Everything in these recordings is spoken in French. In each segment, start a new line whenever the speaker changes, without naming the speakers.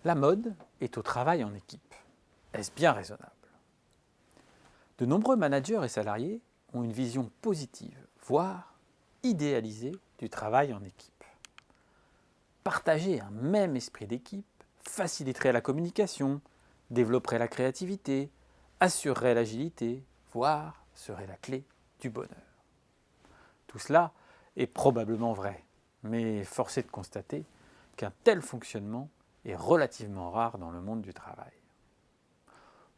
La mode est au travail en équipe. Est-ce bien raisonnable? De nombreux managers et salariés ont une vision positive, voire idéalisée du travail en équipe. Partager un même esprit d'équipe faciliterait la communication, développerait la créativité, assurerait l'agilité, voire serait la clé du bonheur. Tout cela est probablement vrai, mais force est de constater qu'un tel fonctionnement est relativement rare dans le monde du travail.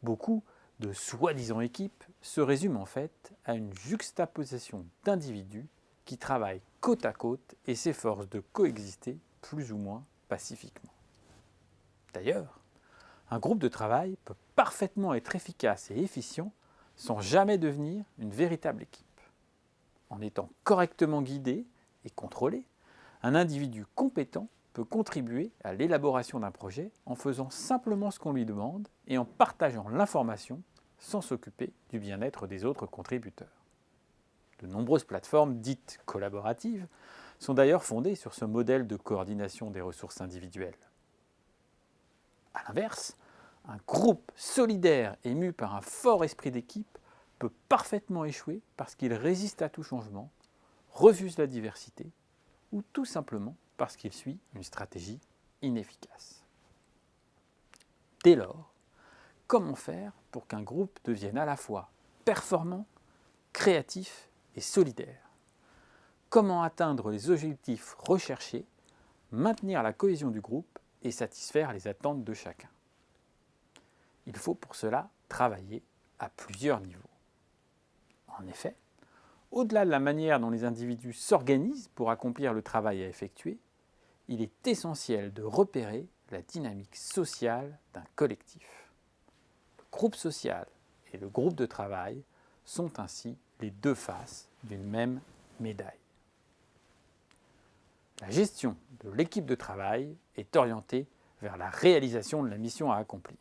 Beaucoup de soi-disant équipes se résument en fait à une juxtaposition d'individus qui travaillent côte à côte et s'efforcent de coexister plus ou moins pacifiquement. D'ailleurs, un groupe de travail peut parfaitement être efficace et efficient sans jamais devenir une véritable équipe. En étant correctement guidé et contrôlé, un individu compétent peut contribuer à l'élaboration d'un projet en faisant simplement ce qu'on lui demande et en partageant l'information sans s'occuper du bien-être des autres contributeurs. De nombreuses plateformes dites collaboratives sont d'ailleurs fondées sur ce modèle de coordination des ressources individuelles. A l'inverse, un groupe solidaire et mu par un fort esprit d'équipe peut parfaitement échouer parce qu'il résiste à tout changement, refuse la diversité ou tout simplement parce qu'il suit une stratégie inefficace. Dès lors, comment faire pour qu'un groupe devienne à la fois performant, créatif et solidaire? Comment atteindre les objectifs recherchés, maintenir la cohésion du groupe et satisfaire les attentes de chacun? Il faut pour cela travailler à plusieurs niveaux. En effet, au-delà de la manière dont les individus s'organisent pour accomplir le travail à effectuer, il est essentiel de repérer la dynamique sociale d'un collectif. Le groupe social et le groupe de travail sont ainsi les deux faces d'une même médaille. La gestion de l'équipe de travail est orientée vers la réalisation de la mission à accomplir.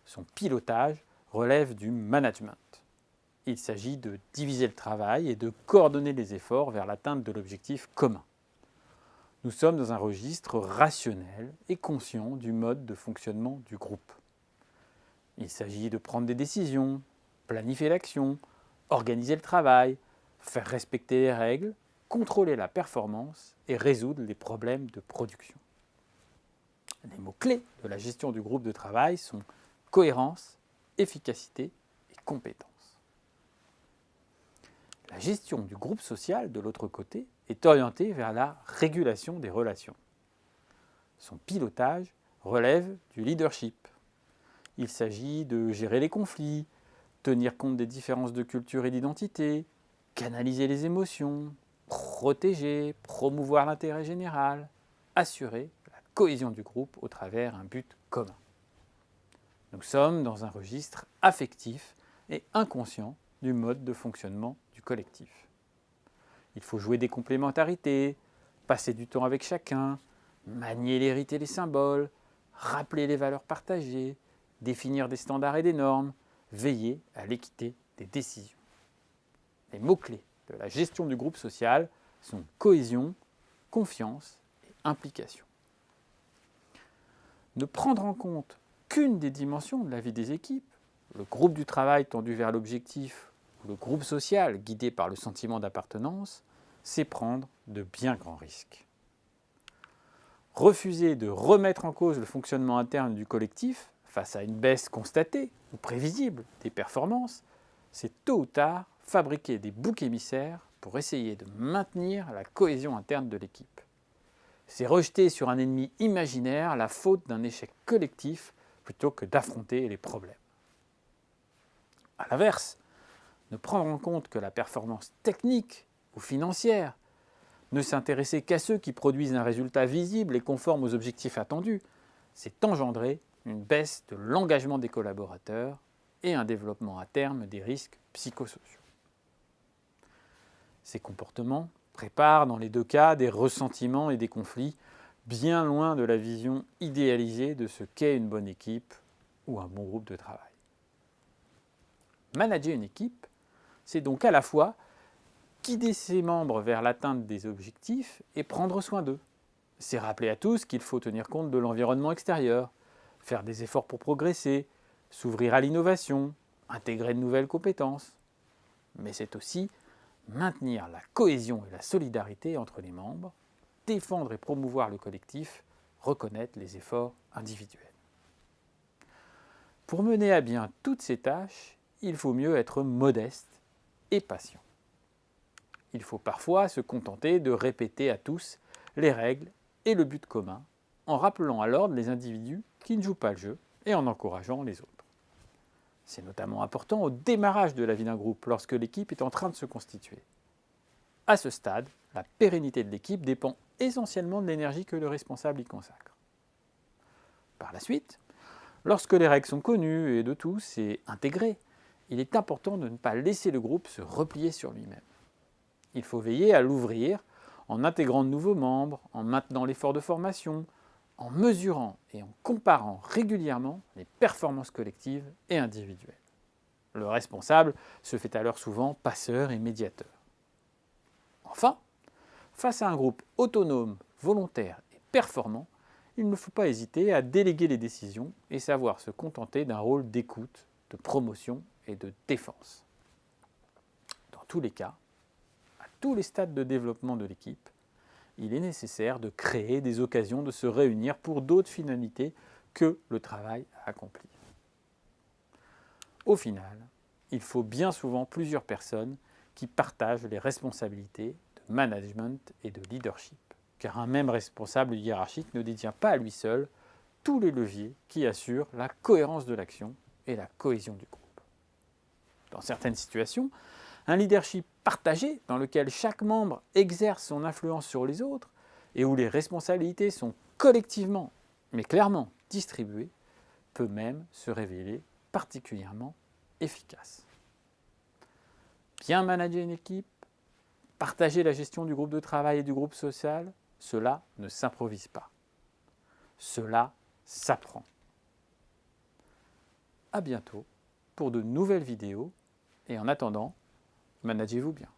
Son pilotage relève du management. Il s'agit de diviser le travail et de coordonner les efforts vers l'atteinte de l'objectif commun. Nous sommes dans un registre rationnel et conscient du mode de fonctionnement du groupe. Il s'agit de prendre des décisions, planifier l'action, organiser le travail, faire respecter les règles, contrôler la performance et résoudre les problèmes de production. Les mots-clés de la gestion du groupe de travail sont cohérence, efficacité et compétence. La gestion du groupe social, de l'autre côté, est orientée vers la régulation des relations. Son pilotage relève du leadership. Il s'agit de gérer les conflits, tenir compte des différences de culture et d'identité, canaliser les émotions, protéger, promouvoir l'intérêt général, assurer la cohésion du groupe au travers d'un but commun. Nous sommes dans un registre affectif et inconscient du mode de fonctionnement du collectif. Il faut jouer des complémentarités, passer du temps avec chacun, manier les rites et les symboles, rappeler les valeurs partagées, définir des standards et des normes, veiller à l'équité des décisions. Les mots-clés de la gestion du groupe social sont cohésion, confiance et implication. Ne prendre en compte qu'une des dimensions de la vie des équipes, le groupe du travail tendu vers l'objectif ou le groupe social guidé par le sentiment d'appartenance, c'est prendre de bien grands risques. Refuser de remettre en cause le fonctionnement interne du collectif face à une baisse constatée ou prévisible des performances, c'est tôt ou tard fabriquer des boucs émissaires pour essayer de maintenir la cohésion interne de l'équipe. C'est rejeter sur un ennemi imaginaire la faute d'un échec collectif plutôt que d'affronter les problèmes. A l'inverse, ne prendre en compte que la performance technique ou financière, ne s'intéresser qu'à ceux qui produisent un résultat visible et conforme aux objectifs attendus, c'est engendrer une baisse de l'engagement des collaborateurs et un développement à terme des risques psychosociaux. Ces comportements préparent dans les deux cas des ressentiments et des conflits bien loin de la vision idéalisée de ce qu'est une bonne équipe ou un bon groupe de travail. Manager une équipe, c'est donc à la fois guider ses membres vers l'atteinte des objectifs et prendre soin d'eux. C'est rappeler à tous qu'il faut tenir compte de l'environnement extérieur, faire des efforts pour progresser, s'ouvrir à l'innovation, intégrer de nouvelles compétences. Mais c'est aussi maintenir la cohésion et la solidarité entre les membres, défendre et promouvoir le collectif, reconnaître les efforts individuels. Pour mener à bien toutes ces tâches, il faut mieux être modeste et patient. Il faut parfois se contenter de répéter à tous les règles et le but commun, en rappelant à l'ordre les individus qui ne jouent pas le jeu et en encourageant les autres. C'est notamment important au démarrage de la vie d'un groupe, lorsque l'équipe est en train de se constituer. À ce stade, la pérennité de l'équipe dépend essentiellement de l'énergie que le responsable y consacre. Par la suite, lorsque les règles sont connues et de tous et intégrées, il est important de ne pas laisser le groupe se replier sur lui-même. Il faut veiller à l'ouvrir en intégrant de nouveaux membres, en maintenant l'effort de formation, en mesurant et en comparant régulièrement les performances collectives et individuelles. Le responsable se fait alors souvent passeur et médiateur. Enfin, face à un groupe autonome, volontaire et performant, il ne faut pas hésiter à déléguer les décisions et savoir se contenter d'un rôle d'écoute, de promotion et de défense. Dans tous les cas, à tous les stades de développement de l'équipe, il est nécessaire de créer des occasions de se réunir pour d'autres finalités que le travail à accomplir. Au final, il faut bien souvent plusieurs personnes qui partagent les responsabilités de management et de leadership, car un même responsable hiérarchique ne détient pas à lui seul tous les leviers qui assurent la cohérence de l'action et la cohésion du groupe. Dans certaines situations, un leadership partagé dans lequel chaque membre exerce son influence sur les autres et où les responsabilités sont collectivement, mais clairement distribuées, peut même se révéler particulièrement efficace. Bien manager une équipe, partager la gestion du groupe de travail et du groupe social, cela ne s'improvise pas. Cela s'apprend. À bientôt pour de nouvelles vidéos et en attendant, managez-vous bien.